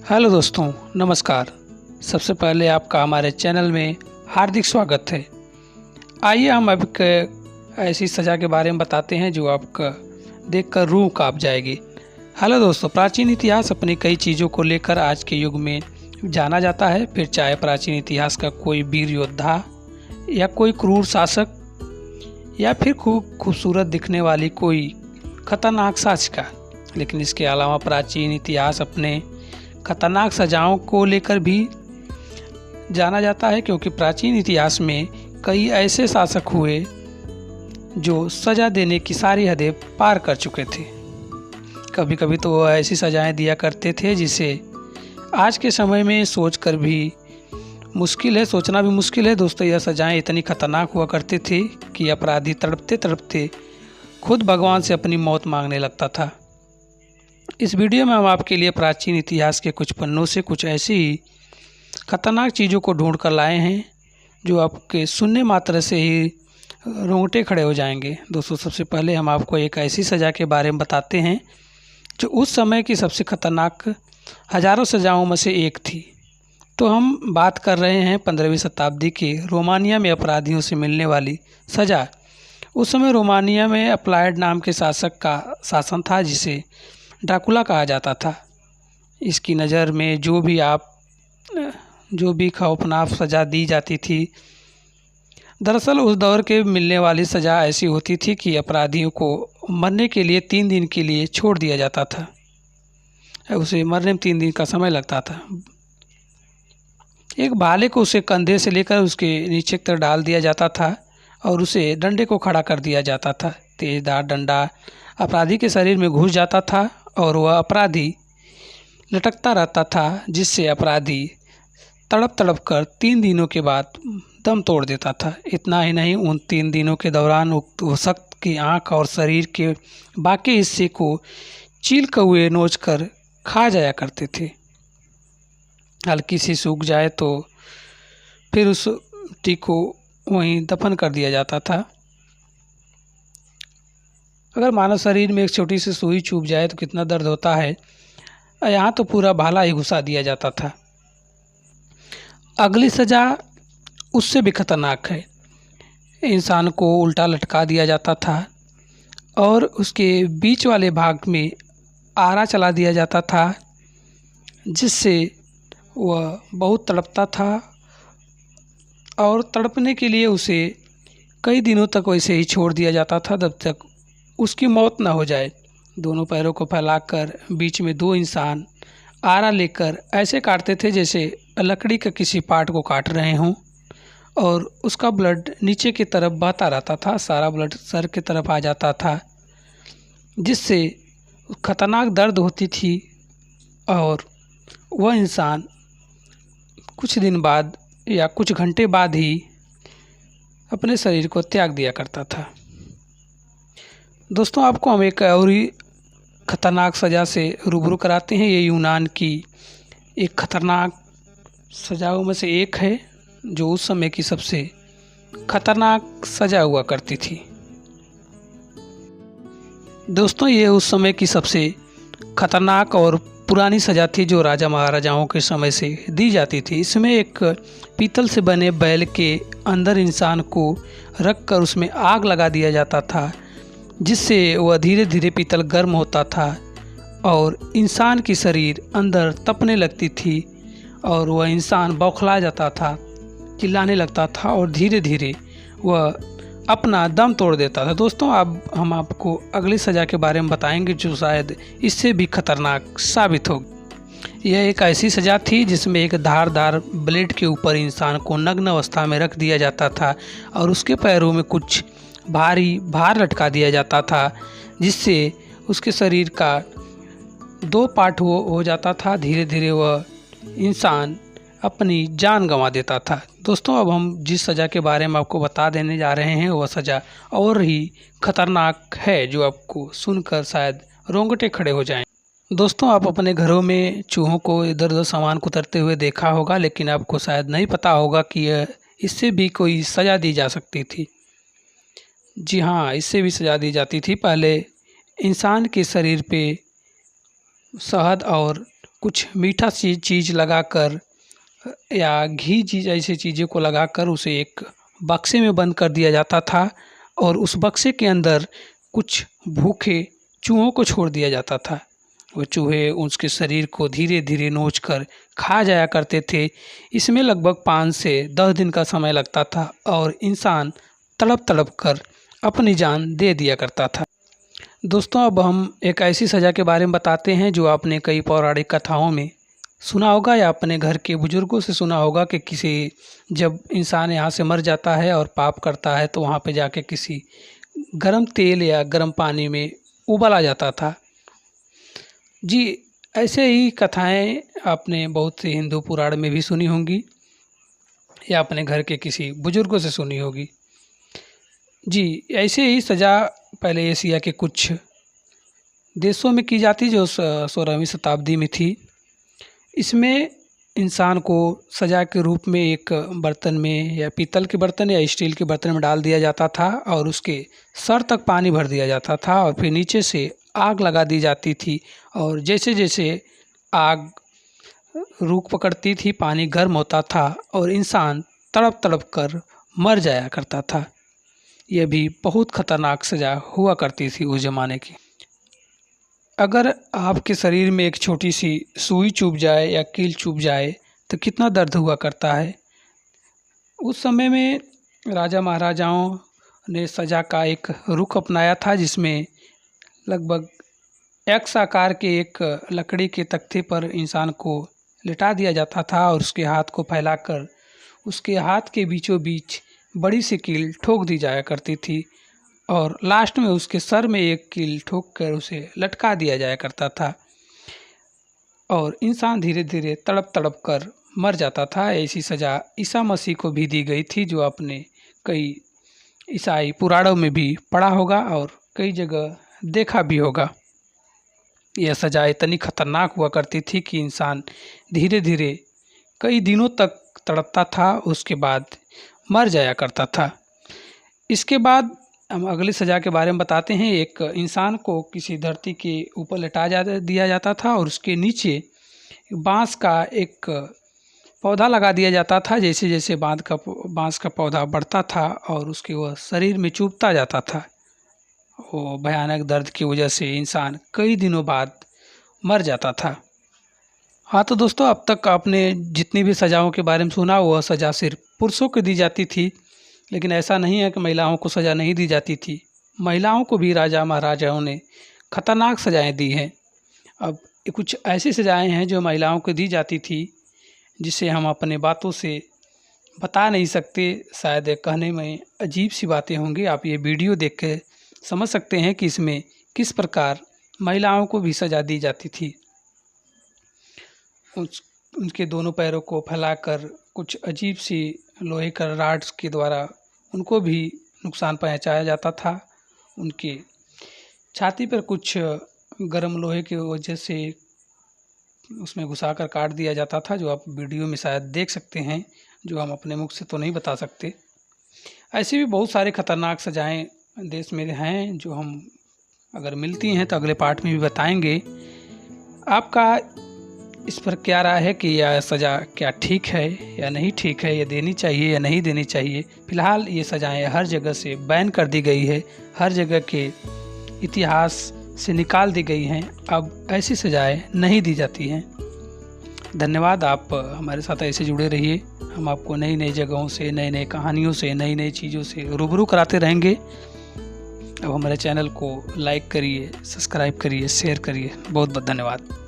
Hello दोस्तों, नमस्कार। सबसे पहले आपका हमारे चैनल में हार्दिक स्वागत है। आइए हम अब ऐसी सज़ा के बारे में बताते हैं जो आपका देखकर रूह कांप जाएगी। हेलो दोस्तों, प्राचीन इतिहास अपनी कई चीज़ों को लेकर आज के युग में जाना जाता है। फिर चाहे प्राचीन इतिहास का कोई वीर योद्धा या कोई क्रूर शासक या फिर खूबसूरत दिखने वाली कोई खतरनाक शासिका, लेकिन इसके अलावा प्राचीन इतिहास अपने खतरनाक सजाओं को लेकर भी जाना जाता है, क्योंकि प्राचीन इतिहास में कई ऐसे शासक हुए जो सज़ा देने की सारी हदें पार कर चुके थे। कभी कभी तो वो ऐसी सज़ाएं दिया करते थे जिसे आज के समय में सोचना भी मुश्किल है। दोस्तों, यह सज़ाएं इतनी खतरनाक हुआ करती थी कि अपराधी तड़पते तड़पते खुद भगवान से अपनी मौत मांगने लगता था। इस वीडियो में हम आपके लिए प्राचीन इतिहास के कुछ पन्नों से कुछ ऐसी ही खतरनाक चीज़ों को ढूंढ कर लाए हैं जो आपके सुनने मात्र से ही रोंगटे खड़े हो जाएंगे। दोस्तों, सबसे पहले हम आपको एक ऐसी सज़ा के बारे में बताते हैं जो उस समय की सबसे खतरनाक हज़ारों सज़ाओं में से एक थी। तो हम बात कर रहे हैं 15वीं शताब्दी के रोमानिया में अपराधियों से मिलने वाली सज़ा। उस समय रोमानिया में अप्लायड नाम के शासक का शासन था, जिसे ड्राकुला कहा जाता था। इसकी नज़र में जो भी खौफनाक सज़ा दी जाती थी, दरअसल उस दौर के मिलने वाली सज़ा ऐसी होती थी कि अपराधियों को मरने के लिए 3 दिन के लिए छोड़ दिया जाता था। उसे मरने में 3 दिन का समय लगता था। एक भाले को उसे कंधे से लेकर उसके नीचे की तरफ डाल दिया जाता था और उसे डंडे को खड़ा कर दिया जाता था। तेज़धार डंडा अपराधी के शरीर में घुस जाता था और वह अपराधी लटकता रहता था, जिससे अपराधी तड़प तड़प कर 3 दिनों के बाद दम तोड़ देता था। इतना ही नहीं, उन 3 दिनों के दौरान उक्त शख्स की आँख और शरीर के बाकी हिस्से को चील कौए नोच कर खा जाया करते थे। हल्की सी सूख जाए तो फिर उस टी को वहीं दफन कर दिया जाता था। अगर मानव शरीर में एक छोटी सी सुई चुभ जाए तो कितना दर्द होता है, यहाँ तो पूरा भाला ही घुसा दिया जाता था। अगली सज़ा उससे भी खतरनाक है। इंसान को उल्टा लटका दिया जाता था और उसके बीच वाले भाग में आरा चला दिया जाता था, जिससे वह बहुत तड़पता था और तड़पने के लिए उसे कई दिनों तक वैसे ही छोड़ दिया जाता था, जब तक उसकी मौत ना हो जाए। दोनों पैरों को फैलाकर बीच में 2 इंसान आरा लेकर ऐसे काटते थे जैसे लकड़ी का किसी पार्ट को काट रहे हों, और उसका ब्लड नीचे की तरफ बहता रहता था। सारा ब्लड सर की तरफ आ जाता था, जिससे खतरनाक दर्द होती थी और वह इंसान कुछ दिन बाद या कुछ घंटे बाद ही अपने शरीर को त्याग दिया करता था। दोस्तों, आपको हम एक और ही खतरनाक सज़ा से रूबरू कराते हैं। ये यूनान की एक खतरनाक सज़ाओं में से एक है, जो उस समय की सबसे खतरनाक सज़ा हुआ करती थी। दोस्तों, ये उस समय की सबसे खतरनाक और पुरानी सज़ा थी जो राजा महाराजाओं के समय से दी जाती थी। इसमें एक पीतल से बने बैल के अंदर इंसान को रखकर उसमें आग लगा दिया जाता था, जिससे वह धीरे धीरे पीतल गर्म होता था और इंसान की शरीर अंदर तपने लगती थी और वह इंसान बौखला जाता था, चिल्लाने लगता था और धीरे धीरे वह अपना दम तोड़ देता था। दोस्तों, अब हम आपको अगली सज़ा के बारे में बताएंगे जो शायद इससे भी खतरनाक साबित होगी। यह एक ऐसी सज़ा थी जिसमें एक धारदार ब्लेड के ऊपर इंसान को नग्न अवस्था में रख दिया जाता था और उसके पैरों में कुछ भारी भार लटका दिया जाता था, जिससे उसके शरीर का 2 पार्ट हो जाता था। धीरे धीरे वह इंसान अपनी जान गंवा देता था। दोस्तों, अब हम जिस सज़ा के बारे में आपको बता देने जा रहे हैं वह सज़ा और ही खतरनाक है, जो आपको सुनकर शायद रोंगटे खड़े हो जाएं। दोस्तों, आप अपने घरों में चूहों को इधर उधर सामान कुतरते हुए देखा होगा, लेकिन आपको शायद नहीं पता होगा कि इससे भी कोई सज़ा दी जा सकती थी। जी हाँ, इससे भी सज़ा दी जाती थी। पहले इंसान के शरीर पे शहद और कुछ मीठा सी चीज़ लगाकर या घी चीज़ ऐसी चीज़ों को लगाकर उसे एक बक्से में बंद कर दिया जाता था और उस बक्से के अंदर कुछ भूखे चूहों को छोड़ दिया जाता था। वो चूहे उसके शरीर को धीरे धीरे नोचकर खा जाया करते थे। इसमें लगभग 5 से 10 दिन का समय लगता था और इंसान तड़प तड़प कर अपनी जान दे दिया करता था। दोस्तों, अब हम एक ऐसी सज़ा के बारे में बताते हैं जो आपने कई पौराणिक कथाओं में सुना होगा या अपने घर के बुजुर्गों से सुना होगा कि किसी जब इंसान यहाँ से मर जाता है और पाप करता है तो वहाँ पे जाके किसी गर्म तेल या गर्म पानी में उबाला जाता था। जी, ऐसे ही कथाएं आपने बहुत से हिंदू पुराण में भी सुनी होंगी या अपने घर के किसी बुजुर्गों से सुनी होगी। जी, ऐसे ही सज़ा पहले एशिया के कुछ देशों में की जाती जो 16वीं शताब्दी में थी। इसमें इंसान को सज़ा के रूप में एक बर्तन में या पीतल के बर्तन या स्टील के बर्तन में डाल दिया जाता था और उसके सर तक पानी भर दिया जाता था और फिर नीचे से आग लगा दी जाती थी और जैसे जैसे आग रूख पकड़ती थी, पानी गर्म होता था और इंसान तड़प तड़प कर मर जाया करता था। यह भी बहुत खतरनाक सज़ा हुआ करती थी उस ज़माने की। अगर आपके शरीर में एक छोटी सी सुई चुभ जाए या कील चुभ जाए तो कितना दर्द हुआ करता है। उस समय में राजा महाराजाओं ने सज़ा का एक रुख अपनाया था जिसमें लगभग एक्स आकार के एक लकड़ी के तख्ते पर इंसान को लिटा दिया जाता था और उसके हाथ को फैलाकर उसके हाथ के बीचों बीच बड़ी सी कील ठोक दी जाया करती थी और लास्ट में उसके सर में एक कील ठोक कर उसे लटका दिया जाया करता था और इंसान धीरे धीरे तड़प तड़प कर मर जाता था। ऐसी सज़ा ईसा मसीह को भी दी गई थी जो आपने कई ईसाई पुराणों में भी पढ़ा होगा और कई जगह देखा भी होगा। यह सज़ा इतनी खतरनाक हुआ करती थी कि इंसान धीरे धीरे कई दिनों तक तड़पता था, उसके बाद मर जाया करता था। इसके बाद हम अगली सज़ा के बारे में बताते हैं। एक इंसान को किसी धरती के ऊपर दिया जाता था और उसके नीचे बाँस का एक पौधा लगा दिया जाता था। जैसे जैसे बाँस का पौधा बढ़ता था और उसके वह शरीर में चुभता जाता था, वो भयानक दर्द की वजह से इंसान कई दिनों बाद मर जाता था। हाँ तो दोस्तों, अब तक आपने जितनी भी सज़ाओं के बारे में सुना वह सज़ा सिर्फ पुरुषों को दी जाती थी, लेकिन ऐसा नहीं है कि महिलाओं को सज़ा नहीं दी जाती थी। महिलाओं को भी राजा महाराजाओं ने खतरनाक सज़ाएं दी हैं। अब कुछ ऐसी सज़ाएं हैं जो महिलाओं को दी जाती थी जिसे हम अपने बातों से बता नहीं सकते। शायद कहने में अजीब सी बातें होंगी। आप ये वीडियो देख के समझ सकते हैं कि इसमें किस प्रकार महिलाओं को भी सज़ा दी जाती थी। उनके दोनों पैरों को फैलाकर कुछ अजीब सी लोहे का राड्स के द्वारा उनको भी नुकसान पहुंचाया जाता था। उनके छाती पर कुछ गर्म लोहे की वजह से उसमें घुसाकर काट दिया जाता था, जो आप वीडियो में शायद देख सकते हैं, जो हम अपने मुख से तो नहीं बता सकते। ऐसी भी बहुत सारे खतरनाक सज़ाएं देश में हैं जो हम अगर मिलती हैं तो अगले पार्ट में भी बताएंगे। आपका इस पर क्या राय है कि यह सज़ा क्या ठीक है या नहीं ठीक है, ये देनी चाहिए या नहीं देनी चाहिए। फ़िलहाल ये सज़ाएं हर जगह से बैन कर दी गई है, हर जगह के इतिहास से निकाल दी गई हैं। अब ऐसी सज़ाएं नहीं दी जाती हैं। धन्यवाद, आप हमारे साथ ऐसे जुड़े रहिए। हम आपको नई नई जगहों से, नई नई कहानियों से, नई नई चीज़ों से रूबरू कराते रहेंगे। अब हमारे चैनल को लाइक करिए, सब्सक्राइब करिए, शेयर करिए। बहुत बहुत धन्यवाद।